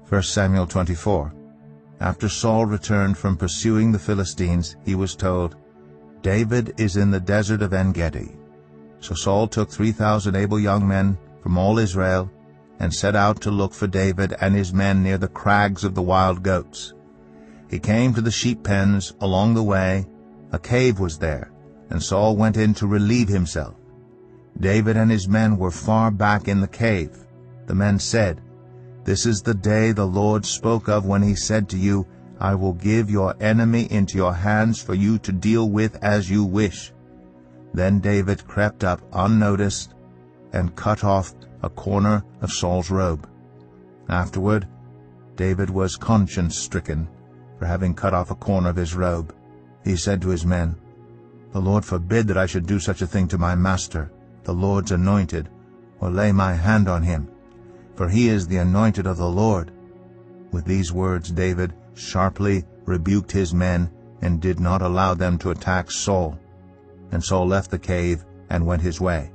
1 Samuel 24. After Saul returned from pursuing the Philistines, he was told, "David is in the desert of En-Gedi." So Saul took 3,000 able young men from all Israel and set out to look for David and his men near the crags of the wild goats. He came to the sheep pens along the way. A cave was there, and Saul went in to relieve himself. David and his men were far back in the cave. The men said, "This is the day the Lord spoke of when he said to you, 'I will give your enemy into your hands for you to deal with as you wish.'" Then David crept up unnoticed and cut off a corner of Saul's robe. Afterward, David was conscience-stricken for having cut off a corner of his robe. He said to his men, "The Lord forbid that I should do such a thing to my master, the Lord's anointed, or lay my hand on him, for he is the anointed of the Lord." With these words David sharply rebuked his men and did not allow them to attack Saul. And Saul left the cave and went his way.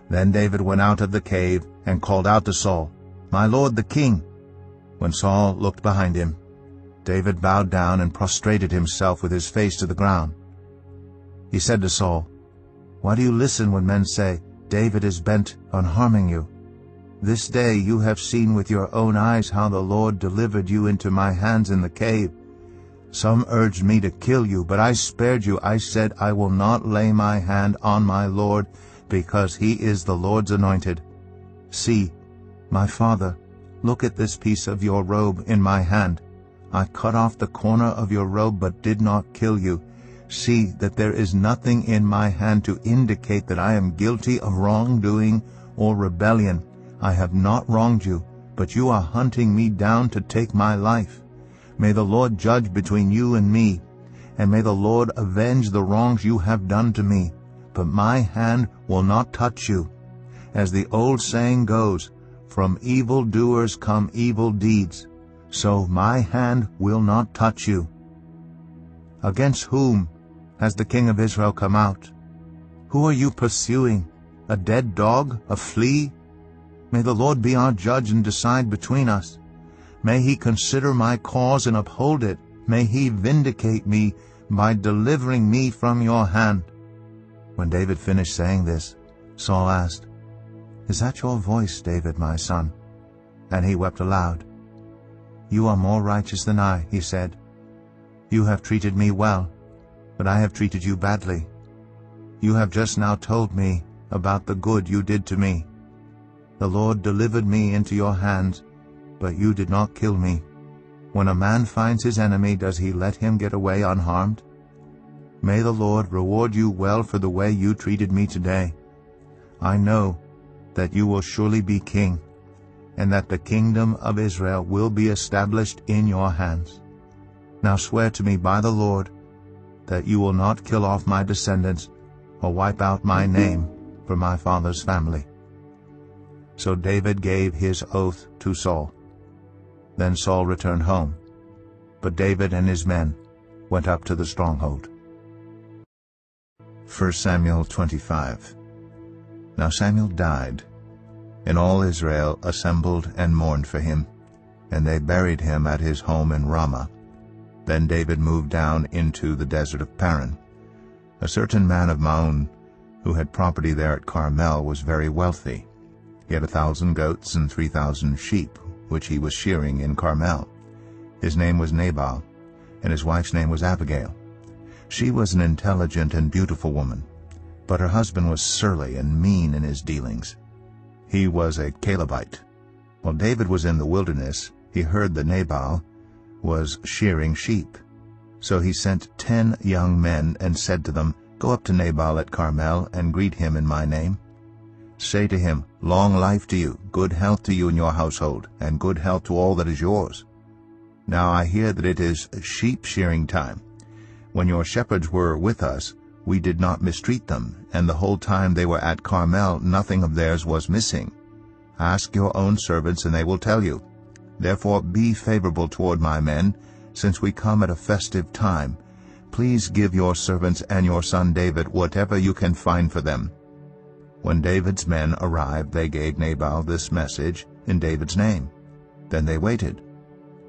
Then David went out of the cave and called out to Saul, "My lord the king." When Saul looked behind him, David bowed down and prostrated himself with his face to the ground. He said to Saul, "Why do you listen when men say, 'David is bent on harming you'? This day you have seen with your own eyes how the Lord delivered you into my hands in the cave. Some urged me to kill you, but I spared you. I said, 'I will not lay my hand on my Lord, because he is the Lord's anointed.' See, my father, look at this piece of your robe in my hand. I cut off the corner of your robe but did not kill you. See that there is nothing in my hand to indicate that I am guilty of wrongdoing or rebellion. I have not wronged you, but you are hunting me down to take my life. May the Lord judge between you and me, and may the Lord avenge the wrongs you have done to me. But my hand will not touch you. As the old saying goes, 'From evildoers come evil deeds.' So my hand will not touch you. Against whom has the king of Israel come out? Who are you pursuing? A dead dog? A flea? May the Lord be our judge and decide between us. May he consider my cause and uphold it. May he vindicate me by delivering me from your hand." When David finished saying this, Saul asked, "Is that your voice, David, my son?" And he wept aloud. "You are more righteous than I," he said. "You have treated me well, but I have treated you badly. You have just now told me about the good you did to me. The Lord delivered me into your hands, but you did not kill me. When a man finds his enemy, does he let him get away unharmed? May the Lord reward you well for the way you treated me today. I know that you will surely be king, and that the kingdom of Israel will be established in your hands. Now swear to me by the Lord that you will not kill off my descendants or wipe out my name from my father's family." So David gave his oath to Saul. Then Saul returned home, but David and his men went up to the stronghold. 1 Samuel 25. Now Samuel died, and all Israel assembled and mourned for him, and they buried him at his home in Ramah. Then David moved down into the desert of Paran. A certain man of Maon, who had property there at Carmel, was very wealthy. He had 1,000 goats and 3,000 sheep, which he was shearing in Carmel. His name was Nabal, and his wife's name was Abigail. She was an intelligent and beautiful woman, but her husband was surly and mean in his dealings. He was a Calebite. While David was in the wilderness, he heard that Nabal was shearing sheep. So he sent 10 young men and said to them, "Go up to Nabal at Carmel and greet him in my name. Say to him, 'Long life to you, good health to you and your household, and good health to all that is yours. Now I hear that it is sheep shearing time. When your shepherds were with us, we did not mistreat them, and the whole time they were at Carmel nothing of theirs was missing. Ask your own servants, and they will tell you. Therefore be favorable toward my men, since we come at a festive time. Please give your servants and your son David whatever you can find for them.' When David's men arrived, they gave Nabal this message in David's name. Then they waited.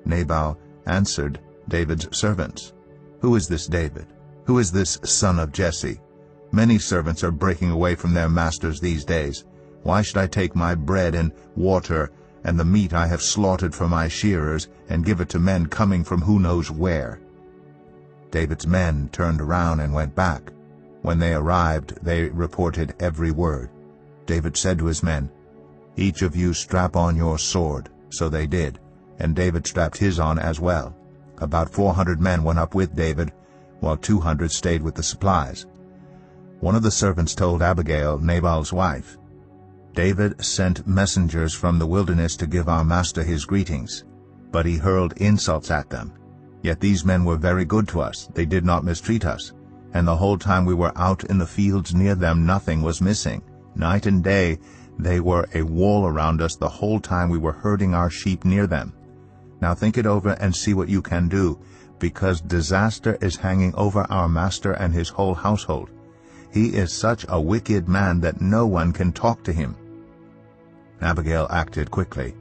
Nabal answered David's servants, "Who is this David? Who is this son of Jesse? Many servants are breaking away from their masters these days. Why should I take my bread and water and the meat I have slaughtered for my shearers and give it to men coming from who knows where?" David's men turned around and went back. When they arrived, they reported every word. David said to his men, "Each of you strap on your sword." So they did, and David strapped his on as well. About 400 men went up with David, while 200 stayed with the supplies. One of the servants told Abigail, Nabal's wife, "David sent messengers from the wilderness to give our master his greetings, but he hurled insults at them. Yet these men were very good to us. They did not mistreat us, and the whole time we were out in the fields near them nothing was missing. Night and day they were a wall around us the whole time we were herding our sheep near them. Now think it over and see what you can do, because disaster is hanging over our master and his whole household. He is such a wicked man that no one can talk to him." Abigail acted quickly.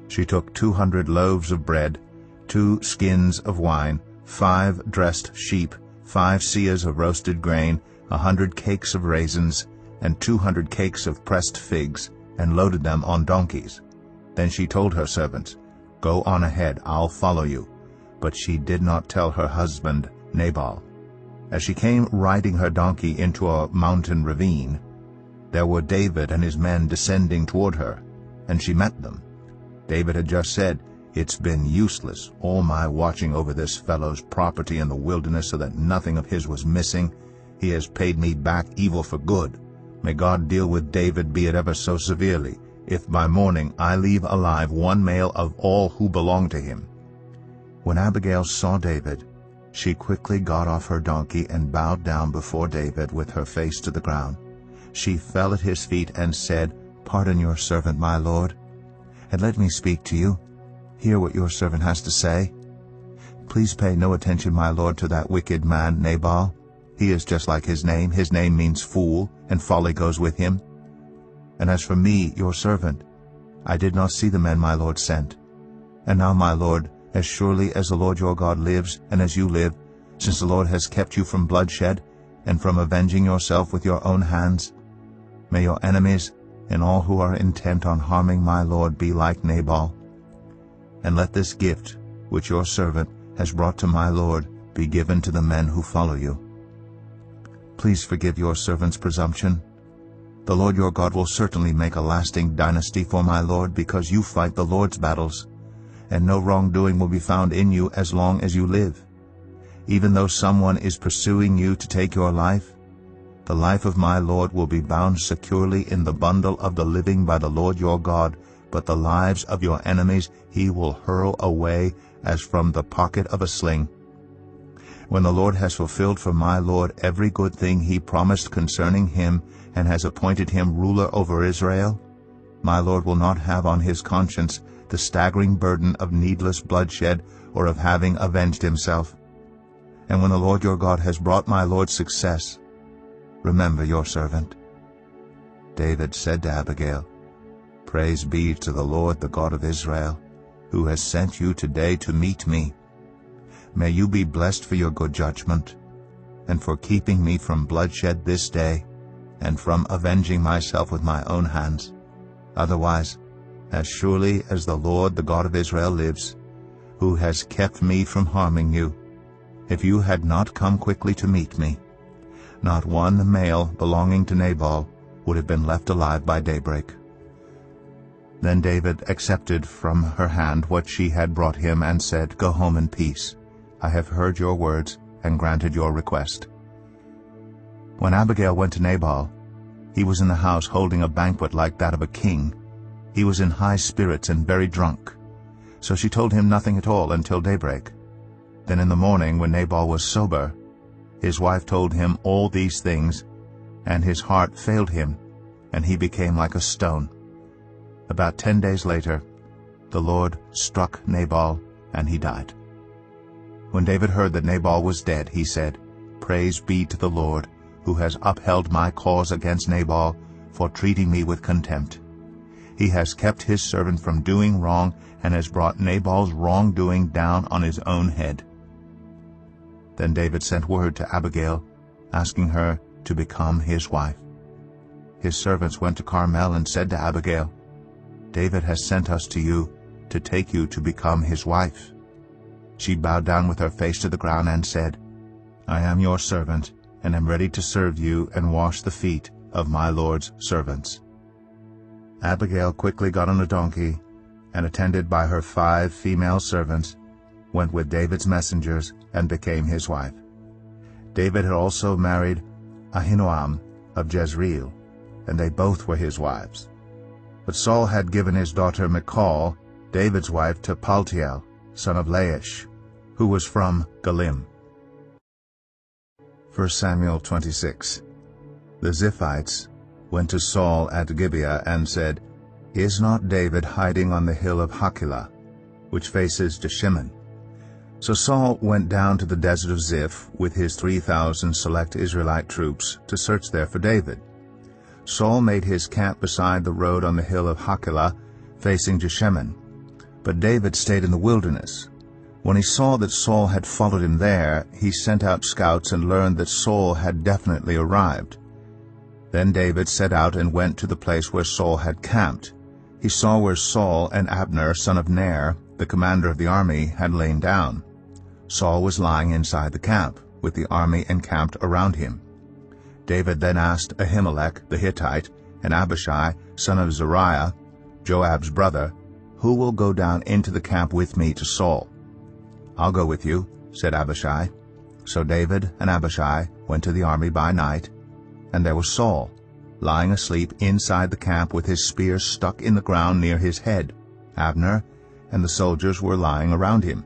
She took 200 loaves of bread, 2 skins of wine, 5 dressed sheep, 5 seahs of roasted grain, 100 cakes of raisins, and 200 cakes of pressed figs, and loaded them on donkeys. Then she told her servants, "Go on ahead, I'll follow you." But she did not tell her husband, Nabal. As she came riding her donkey into a mountain ravine, there were David and his men descending toward her, and she met them. David had just said, "It's been useless, all my watching over this fellow's property in the wilderness so that nothing of his was missing. He has paid me back evil for good. May God deal with David, be it ever so severely, if by morning I leave alive one male of all who belong to him." When Abigail saw David, she quickly got off her donkey and bowed down before David with her face to the ground. She fell at his feet and said, "Pardon your servant, my lord, and let me speak to you. Hear what your servant has to say. Please pay no attention, my lord, to that wicked man Nabal. He is just like his name. His name means fool, and folly goes with him. And as for me, your servant, I did not see the men my lord sent. And now, my lord, as surely as the Lord your God lives, and as you live, since the Lord has kept you from bloodshed, and from avenging yourself with your own hands, may your enemies and all who are intent on harming my lord be like Nabal. And let this gift, which your servant has brought to my lord, be given to the men who follow you. Please forgive your servant's presumption. The Lord your God will certainly make a lasting dynasty for my lord, because you fight the Lord's battles, and no wrongdoing will be found in you as long as you live. Even though someone is pursuing you to take your life, the life of my lord will be bound securely in the bundle of the living by the Lord your God, but the lives of your enemies he will hurl away as from the pocket of a sling. When the Lord has fulfilled for my lord every good thing he promised concerning him, and has appointed him ruler over Israel, my lord will not have on his conscience the staggering burden of needless bloodshed or of having avenged himself. And when the Lord your God has brought my lord success, remember your servant." David said to Abigail, "Praise be to the Lord, the God of Israel, who has sent you today to meet me. May you be blessed for your good judgment, and for keeping me from bloodshed this day, and from avenging myself with my own hands. Otherwise, as surely as the Lord, the God of Israel, lives, who has kept me from harming you, if you had not come quickly to meet me, not one male belonging to Nabal would have been left alive by daybreak." Then David accepted from her hand what she had brought him, and said, "Go home in peace. I have heard your words and granted your request." When Abigail went to Nabal, he was in the house holding a banquet like that of a king. He was in high spirits and very drunk. So she told him nothing at all until daybreak. Then in the morning, when Nabal was sober, his wife told him all these things, and his heart failed him, and he became like a stone. About 10 days later, the Lord struck Nabal, and he died. When David heard that Nabal was dead, he said, "Praise be to the Lord, who has upheld my cause against Nabal for treating me with contempt. He has kept his servant from doing wrong and has brought Nabal's wrongdoing down on his own head." Then David sent word to Abigail, asking her to become his wife. His servants went to Carmel and said to Abigail, "David has sent us to you to take you to become his wife." She bowed down with her face to the ground and said, "I am your servant, and am ready to serve you and wash the feet of my Lord's servants." Abigail quickly got on a donkey, and attended by her 5 female servants, went with David's messengers and became his wife. David had also married Ahinoam of Jezreel, and they both were his wives. But Saul had given his daughter Michal, David's wife, to Paltiel, son of Laish, who was from Galim. 1 Samuel 26. The Ziphites went to Saul at Gibeah and said, "Is not David hiding on the hill of Hachilah, which faces Jeshimon?" So Saul went down to the desert of Ziph with his 3,000 select Israelite troops to search there for David. Saul made his camp beside the road on the hill of Hachilah, facing Jeshimon. But David stayed in the wilderness. When he saw that Saul had followed him there, he sent out scouts and learned that Saul had definitely arrived. Then David set out and went to the place where Saul had camped. He saw where Saul and Abner, son of Ner, the commander of the army, had lain down. Saul was lying inside the camp, with the army encamped around him. David then asked Ahimelech the Hittite and Abishai, son of Zeruiah, Joab's brother, "Who will go down into the camp with me to Saul?" "I'll go with you," said Abishai. So David and Abishai went to the army by night, and there was Saul, lying asleep inside the camp with his spear stuck in the ground near his head. Abner and the soldiers were lying around him.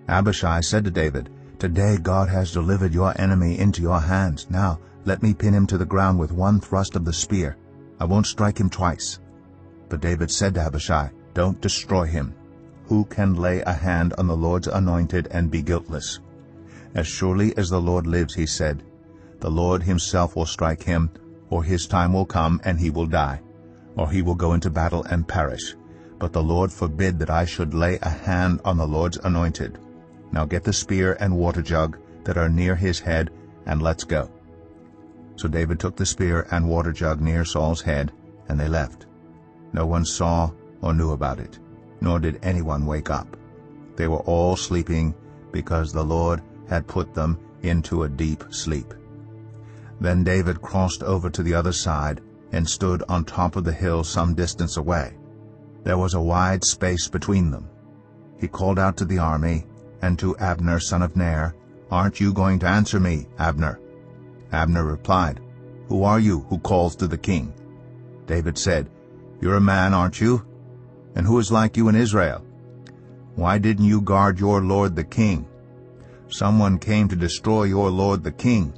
Abishai said to David, "Today God has delivered your enemy into your hands. Now let me pin him to the ground with one thrust of the spear. I won't strike him twice." But David said to Abishai, "Don't destroy him. Who can lay a hand on the Lord's anointed and be guiltless? As surely as the Lord lives," he said, "the Lord himself will strike him, or his time will come and he will die, or he will go into battle and perish. But the Lord forbid that I should lay a hand on the Lord's anointed. Now get the spear and water jug that are near his head, and let's go." So David took the spear and water jug near Saul's head, and they left. No one saw or knew about it, nor did anyone wake up. They were all sleeping, because the Lord had put them into a deep sleep. Then David crossed over to the other side and stood on top of the hill some distance away. There was a wide space between them. He called out to the army and to Abner, son of Ner, "Aren't you going to answer me, Abner?" Abner replied, "Who are you who calls to the king?" David said, "You're a man, aren't you? And who is like you in Israel? Why didn't you guard your lord the king? Someone came to destroy your lord the king.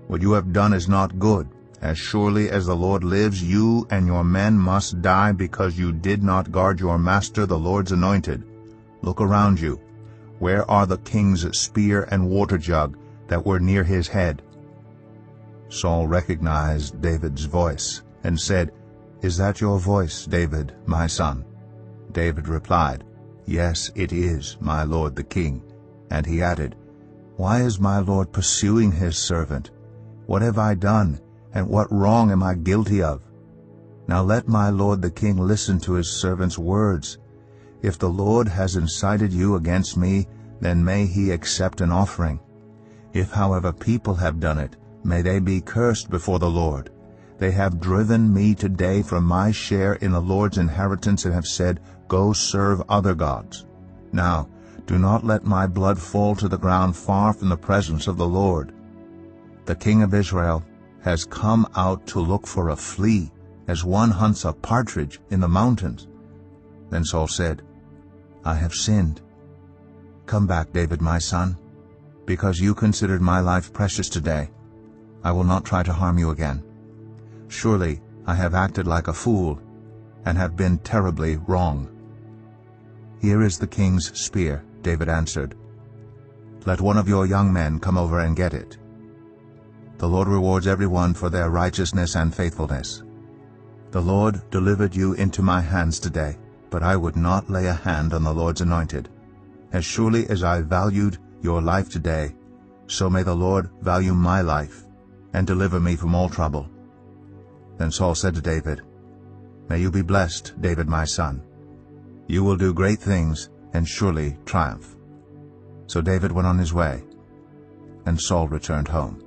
What you have done is not good. As surely as the Lord lives, you and your men must die because you did not guard your master the Lord's anointed. Look around you. Where are the king's spear and water jug that were near his head?" Saul recognized David's voice and said, "Is that your voice, David, my son?" David replied, "Yes, it is, my lord the king." And he added, "Why is my lord pursuing his servant? What have I done, and what wrong am I guilty of? Now let my lord the king listen to his servant's words. If the Lord has incited you against me, then may he accept an offering. If, however, people have done it, may they be cursed before the Lord. They have driven me today from my share in the Lord's inheritance and have said, 'Go serve other gods.' Now, do not let my blood fall to the ground far from the presence of the Lord. The king of Israel has come out to look for a flea, as one hunts a partridge in the mountains." Then Saul said, "I have sinned. Come back, David, my son, because you considered my life precious today. I will not try to harm you again. Surely I have acted like a fool and have been terribly wrong." "Here is the king's spear," David answered. "Let one of your young men come over and get it. The Lord rewards everyone for their righteousness and faithfulness." The Lord delivered you into my hands today, but I would not lay a hand on the Lord's anointed. As surely as I valued your life today, so may the Lord value my life, and deliver me from all trouble." Then Saul said to David, "May you be blessed, David my son. You will do great things, and surely triumph." So David went on his way, and Saul returned home.